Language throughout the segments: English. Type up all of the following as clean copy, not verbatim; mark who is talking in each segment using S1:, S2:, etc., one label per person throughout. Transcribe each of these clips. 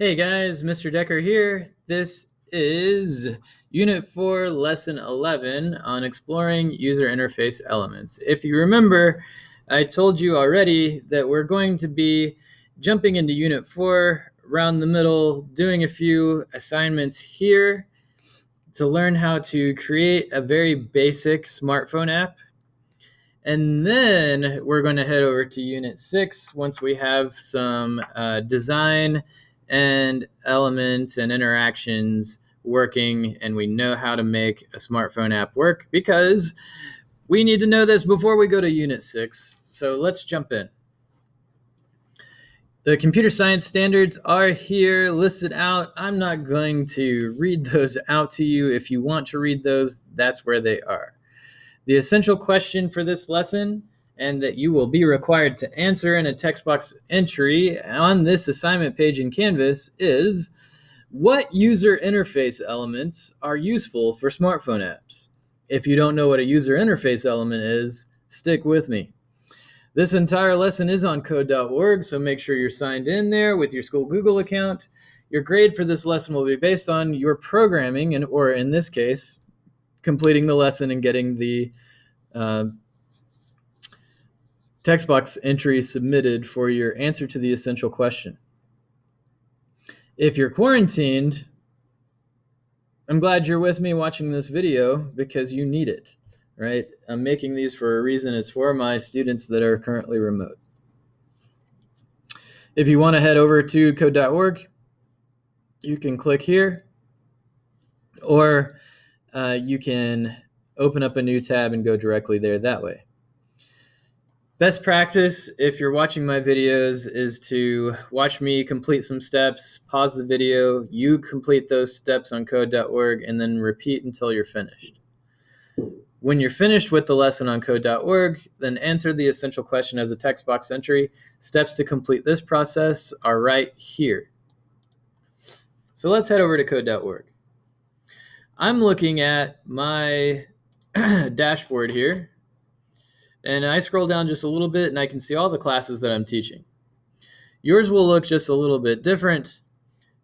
S1: Hey guys, Mr. Decker here. This is Unit 4, Lesson 11 on exploring user interface elements. If you remember, I told you already that we're going to be jumping into Unit 4 around the middle, doing a few assignments here to learn how to create a very basic smartphone app. And then we're going to head over to Unit 6 once we have some design and elements and interactions working and we know how to make a smartphone app work, because we need to know this before we go to Unit 6. So let's jump in. The computer science standards are here listed out. I'm not going to read those out to you. If you want to read those, that's where they are. The essential question for this lesson, and that you will be required to answer in a text box entry on this assignment page in Canvas, is what user interface elements are useful for smartphone apps? If you don't know what a user interface element is, stick with me. This entire lesson is on code.org, so make sure you're signed in there with your school Google account. Your grade for this lesson will be based on your programming, and or in this case, completing the lesson and getting the text box entry submitted for your answer to the essential question. If you're quarantined, I'm glad you're with me watching this video because you need it, right? I'm making these for a reason. It's for my students that are currently remote. If you want to head over to code.org, you can click here, or you can open up a new tab and go directly there that way. Best practice, if you're watching my videos, is to watch me complete some steps, pause the video, you complete those steps on code.org, and then repeat until you're finished. When you're finished with the lesson on code.org, then answer the essential question as a text box entry. Steps to complete this process are right here. So let's head over to code.org. I'm looking at my dashboard here, and I scroll down just a little bit and I can see all the classes that I'm teaching. Yours will look just a little bit different.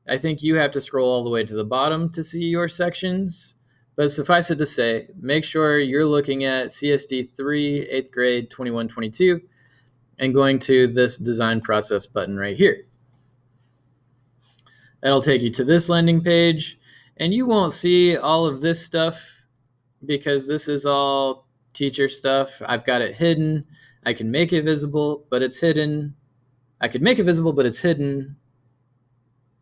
S1: I think you have to scroll all the way to the bottom to see your sections, but suffice it to say, make sure you're looking at CSD 3, 8th grade, 21-22, and going to this design process button right here. That'll take you to this landing page, and you won't see all of this stuff because this is all teacher stuff. I've got it hidden. I can make it visible, but it's hidden. I could make it visible, but it's hidden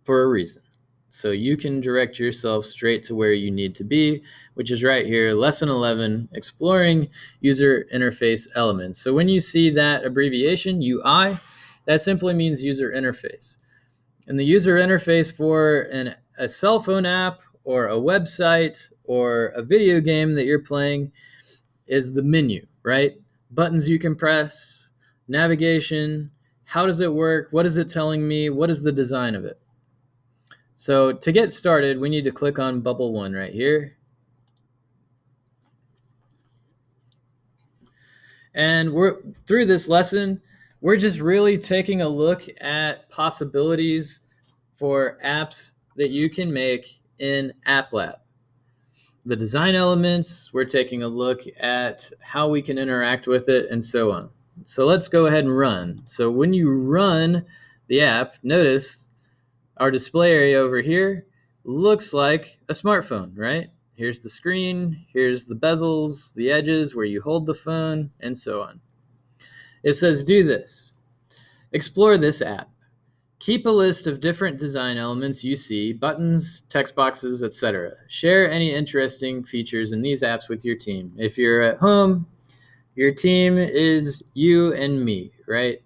S1: for a reason. So you can direct yourself straight to where you need to be, which is right here, Lesson 11, Exploring User Interface Elements. So when you see that abbreviation, UI, that simply means user interface. And the user interface for a cell phone app or a website or a video game that you're playing is the menu, right? Buttons you can press, navigation, how does it work? What is it telling me? What is the design of it? So to get started, we need to click on bubble 1 right here. And through this lesson, we're just really taking a look at possibilities for apps that you can make in App Lab. The design elements, we're taking a look at how we can interact with it, and so on. So let's go ahead and run. So when you run the app, notice our display area over here looks like a smartphone, right? Here's the screen, here's the bezels, the edges where you hold the phone, and so on. It says do this. Explore this app. Keep a list of different design elements you see, buttons, text boxes, etc. Share any interesting features in these apps with your team. If you're at home, your team is you and me, right?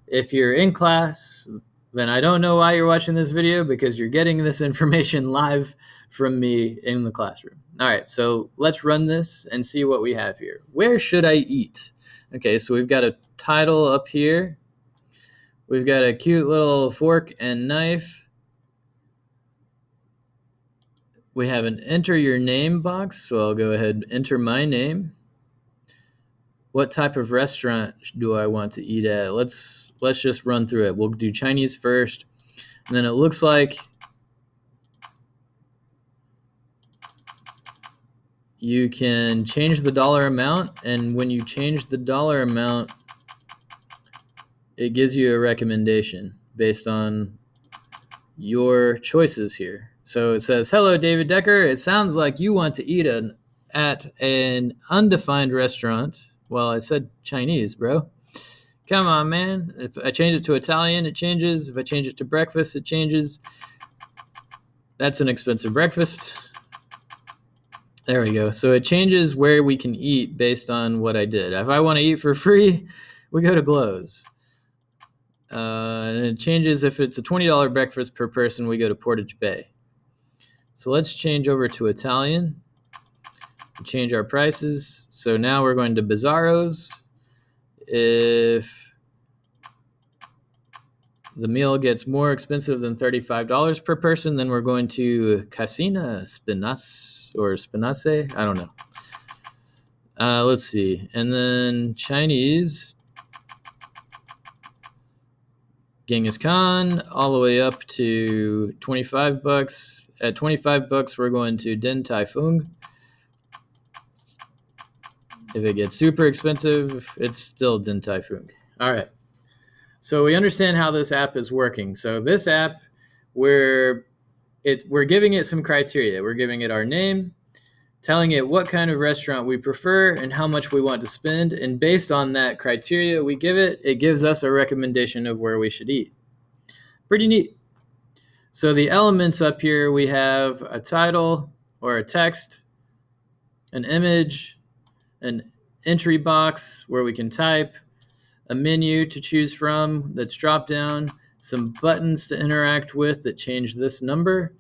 S1: If you're in class, then I don't know why you're watching this video, because you're getting this information live from me in the classroom. All right, so let's run this and see what we have here. Where should I eat? Okay, so we've got a title up here. We've got a cute little fork and knife. We have an enter your name box, so I'll go ahead and enter my name. What type of restaurant do I want to eat at? Let's just run through it. We'll do Chinese first. And then it looks like you can change the dollar amount, and when you change the dollar amount, it gives you a recommendation based on your choices here. So it says, hello, David Decker. It sounds like you want to eat at an undefined restaurant. Well, I said Chinese, bro. Come on, man. If I change it to Italian, it changes. If I change it to breakfast, it changes. That's an expensive breakfast. There we go. So it changes where we can eat based on what I did. If I want to eat for free, we go to Glows. And it changes if it's a $20 breakfast per person, we go to Portage Bay. So let's change over to Italian. Change our prices. So now we're going to Bizarros. If the meal gets more expensive than $35 per person, then we're going to Casina Spinace or Spinace. I don't know. Let's see. And then Chinese. Genghis Khan all the way up to $25. At $25, we're going to Din Tai Fung. If it gets super expensive, it's still Din Tai Fung. All right. So we understand how this app is working. So this app, we're giving it some criteria. We're giving it our name, telling it what kind of restaurant we prefer and how much we want to spend. And based on that criteria we give it, it gives us a recommendation of where we should eat. Pretty neat. So the elements up here, we have a title or a text, an image, an entry box where we can type, a menu to choose from that's drop down, some buttons to interact with that change this number,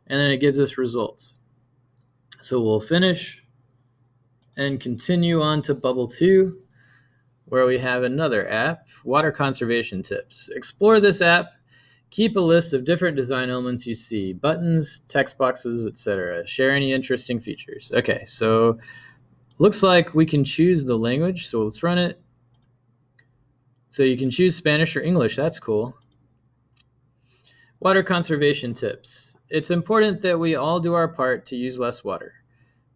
S1: and then it gives us results. So we'll finish and continue on to Bubble 2, where we have another app, Water Conservation Tips. Explore this app. Keep a list of different design elements you see, buttons, text boxes, etc. Share any interesting features. Okay, so looks like we can choose the language, so let's run it. So you can choose Spanish or English. That's cool. Water conservation tips. It's important that we all do our part to use less water.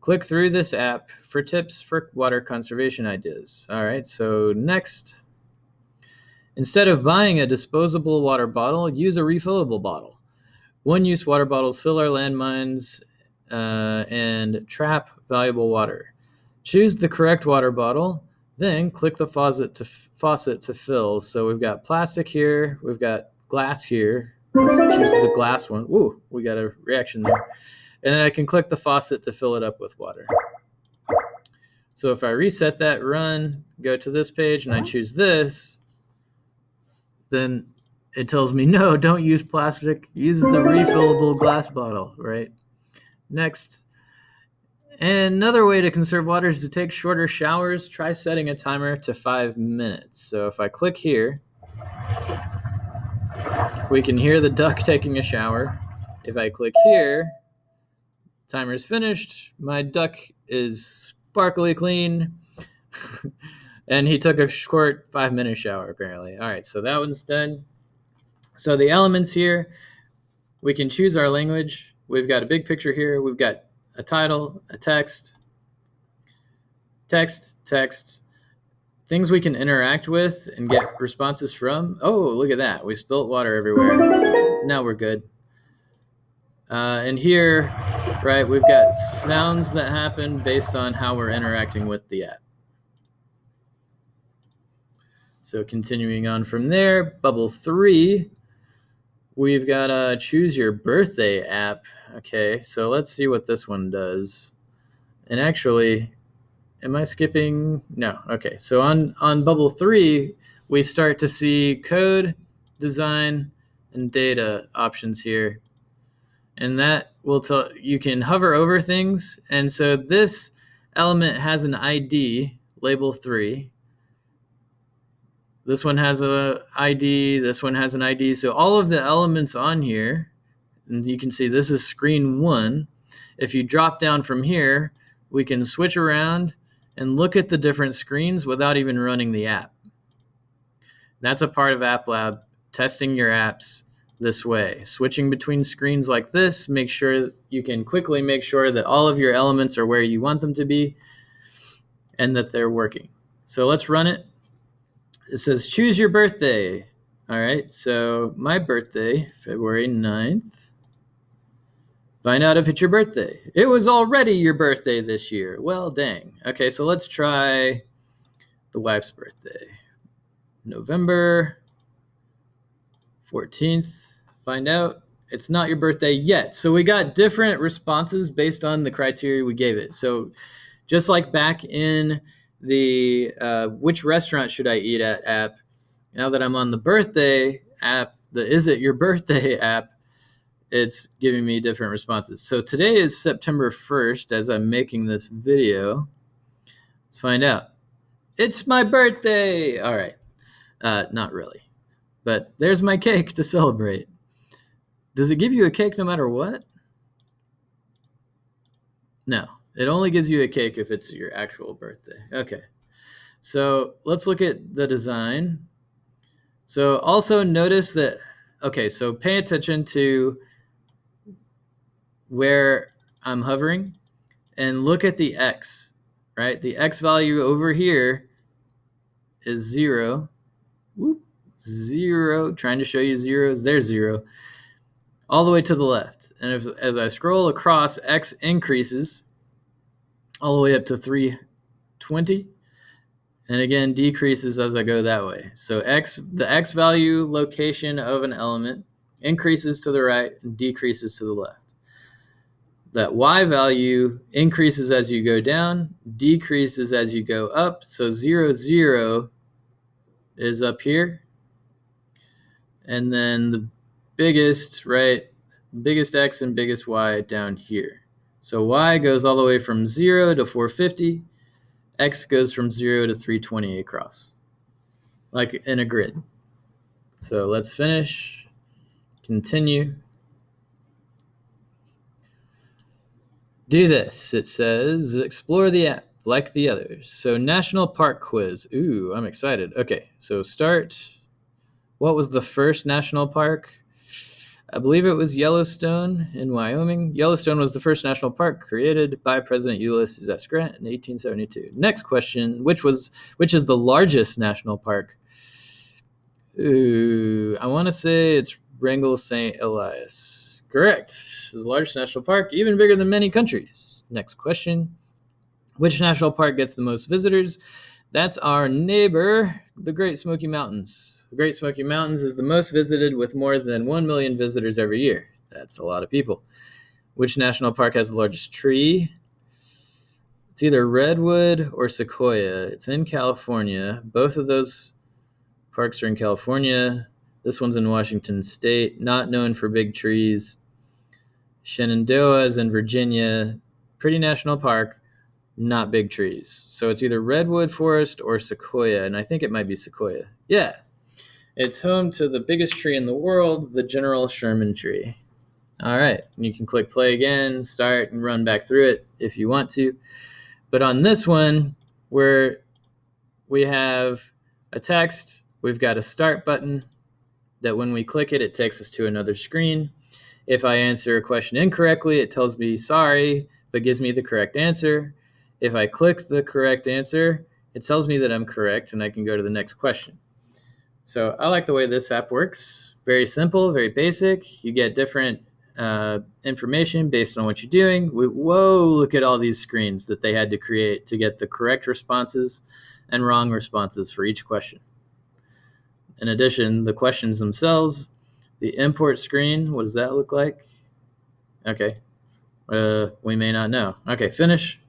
S1: Click through this app for tips for water conservation ideas. All right, so next. Instead of buying a disposable water bottle, use a refillable bottle. One-use water bottles fill our landmines and trap valuable water. Choose the correct water bottle, then click the faucet to fill. So we've got plastic here, we've got glass here. Let's choose the glass one. Ooh, we got a reaction there. And then I can click the faucet to fill it up with water. So if I reset that, run, go to this page, and I choose this, then it tells me, no, don't use plastic, use the refillable glass bottle, right? Next. And another way to conserve water is to take shorter showers. Try setting a timer to 5 minutes. So if I click here, we can hear the duck taking a shower. If I click here, timer's finished. My duck is sparkly clean. And he took a short 5-minute shower, apparently. All right, so that one's done. So the elements here, we can choose our language. We've got a big picture here. We've got a title, a text, things we can interact with and get responses from. Oh, look at that. We spilt water everywhere. Now we're good. And here, right, we've got sounds that happen based on how we're interacting with the app. So continuing on from there, Bubble 3, we've got Choose Your Birthday app. Okay, so let's see what this one does. And actually, am I skipping? No. Okay, so on Bubble 3, we start to see code, design, and data options here. And that will tell you can hover over things. And so this element has an ID, label 3. This one has an ID. This one has an ID. So all of the elements on here, and you can see this is screen 1. If you drop down from here, we can switch around and look at the different screens without even running the app. That's a part of App Lab, testing your apps. this way. Switching between screens like this, make sure you can quickly make sure that all of your elements are where you want them to be and that they're working. So let's run it. It says choose your birthday. All right, so my birthday, February 9th. Find out if it's your birthday. It was already your birthday this year. Well, dang. Okay, so let's try the wife's birthday. November 14th. Find out it's not your birthday yet. So we got different responses based on the criteria we gave it. So just like back in the which restaurant should I eat at app, now that I'm on the birthday app, the is it your birthday app, it's giving me different responses. So today is September 1st as I'm making this video. Let's find out. It's my birthday. All right. Not really. But there's my cake to celebrate. Does it give you a cake no matter what? No. It only gives you a cake if it's your actual birthday. Okay. So let's look at the design. So also notice that, okay, so pay attention to where I'm hovering and look at the X, right? The X value over here is 0. Whoop, 0. Trying to show you zeros. There's 0. All the way to the left. And as I scroll across, X increases all the way up to 320. And again, decreases as I go that way. So the X value location of an element increases to the right and decreases to the left. That Y value increases as you go down, decreases as you go up. So 0, 0 is up here. And then the biggest, right, biggest X and biggest Y down here. So Y goes all the way from 0 to 450. X goes from 0 to 320 across, like in a grid. So let's finish, continue. Do this. It says explore the app like the others. So national park quiz. Ooh, I'm excited. Okay, so start. What was the first national park? I believe it was Yellowstone in Wyoming. Yellowstone was the first national park created by President Ulysses S. Grant in 1872. Next question, which is the largest national park? Ooh, I want to say it's Wrangell St. Elias. Correct. It's the largest national park, even bigger than many countries. Next question. Which national park gets the most visitors? That's our neighbor, the Great Smoky Mountains. The Great Smoky Mountains is the most visited with more than 1 million visitors every year. That's a lot of people. Which national park has the largest tree? It's either redwood or sequoia. It's in California. Both of those parks are in California. This one's in Washington State, not known for big trees. Shenandoah is in Virginia, pretty national park, not big trees. So it's either redwood forest or sequoia, and I think it might be sequoia. Yeah, it's home to the biggest tree in the world, the General Sherman tree. All right, you can click play again, start, and run back through it if you want to. But on this one, where we have a text, we've got a start button that when we click it, it takes us to another screen. If I answer a question incorrectly, it tells me sorry, but gives me the correct answer. If I click the correct answer, it tells me that I'm correct and I can go to the next question. So I like the way this app works. Very simple, very basic. You get different information based on what you're doing. Whoa, look at all these screens that they had to create to get the correct responses and wrong responses for each question. In addition, the questions themselves, the import screen, what does that look like? Okay, we may not know. Okay, finish,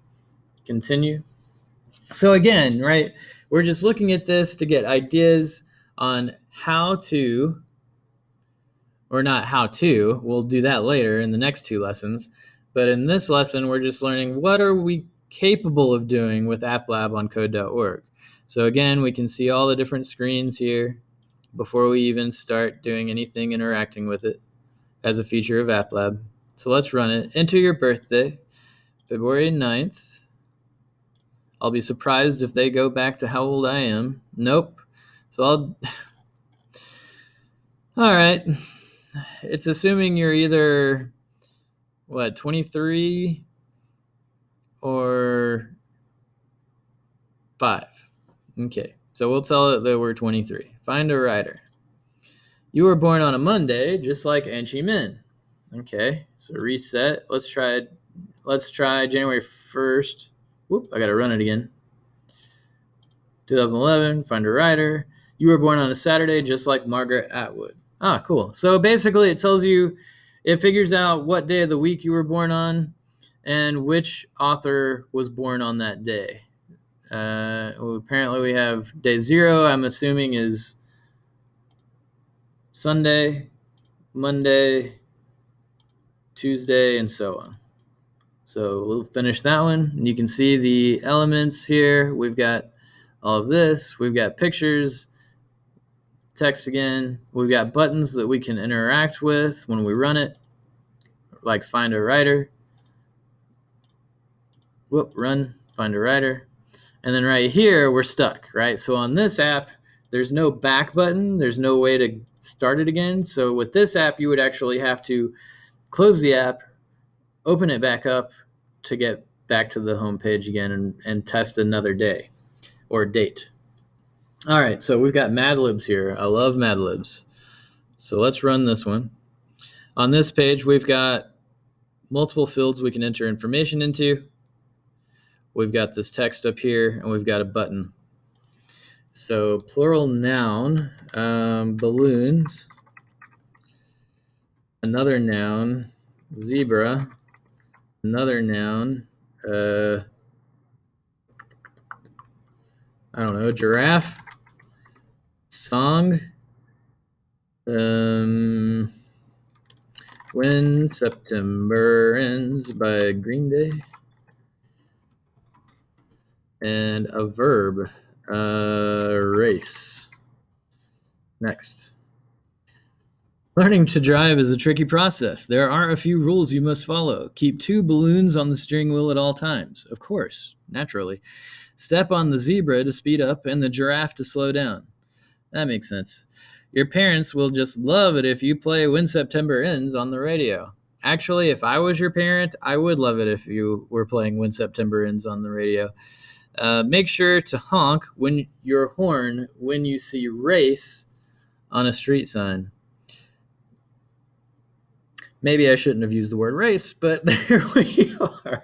S1: continue. So again, right, we're just looking at this to get ideas on how to, or not how to, we'll do that later in the next 2 lessons. But in this lesson, we're just learning what are we capable of doing with AppLab on code.org. So again, we can see all the different screens here before we even start doing anything interacting with it as a feature of AppLab. So let's run it. Enter your birthday, February 9th. I'll be surprised if they go back to how old I am. Nope. So all right. it's assuming you're either, 23 or 5. Okay, so we'll tell it that we're 23. Find a writer. You were born on a Monday, just like Anchi Min. Okay, so reset. Let's try January 1st. Whoop, I gotta run it again. 2011, find a writer. You were born on a Saturday, just like Margaret Atwood. Ah, cool. So basically it tells you, it figures out what day of the week you were born on and which author was born on that day. Well, apparently we have day 0, I'm assuming is Sunday, Monday, Tuesday, and so on. So we'll finish that one. You can see the elements here. We've got all of this. We've got pictures, text again. We've got buttons that we can interact with when we run it, like find a writer. Whoop, run, find a writer. And then right here, we're stuck, right? So on this app, there's no back button. There's no way to start it again. So with this app, you would actually have to close the app, open it back up to get back to the home page again and test another day or date. All right, so we've got Mad Libs here. I love Mad Libs. So let's run this one. On this page, we've got multiple fields we can enter information into. We've got this text up here, and we've got a button. So plural noun, balloons. Another noun, zebra. Another noun, I don't know, giraffe. Song, When September Ends by Green Day. And a verb, race. Next. Learning to drive is a tricky process. There are a few rules you must follow. Keep 2 balloons on the steering wheel at all times. Of course, naturally. Step on the zebra to speed up and the giraffe to slow down. That makes sense. Your parents will just love it if you play When September Ends on the radio. Actually, if I was your parent, I would love it if you were playing When September Ends on the radio. Make sure to honk your horn when you see race on a street sign. Maybe I shouldn't have used the word race, but there we are.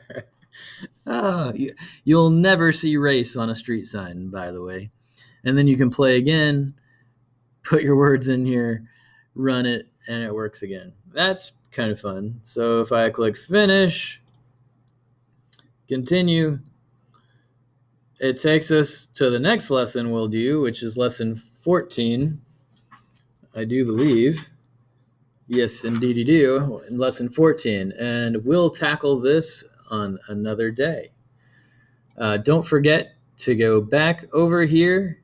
S1: Oh, you'll never see race on a street sign, by the way. And then you can play again, put your words in here, run it, and it works again. That's kind of fun. So if I click finish, continue, it takes us to the next lesson we'll do, which is lesson 14, I do believe. Yes, indeed you do, in lesson 14. And we'll tackle this on another day. Don't forget to go back over here,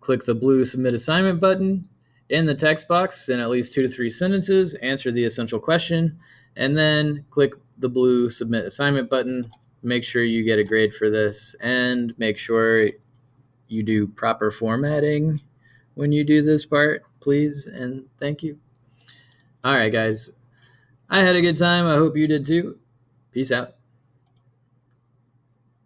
S1: click the blue Submit Assignment button. In the text box, in at least 2 to 3 sentences, answer the essential question, and then click the blue Submit Assignment button. Make sure you get a grade for this, and make sure you do proper formatting when you do this part, please, and thank you. All right, guys. I had a good time. I hope you did too. Peace out.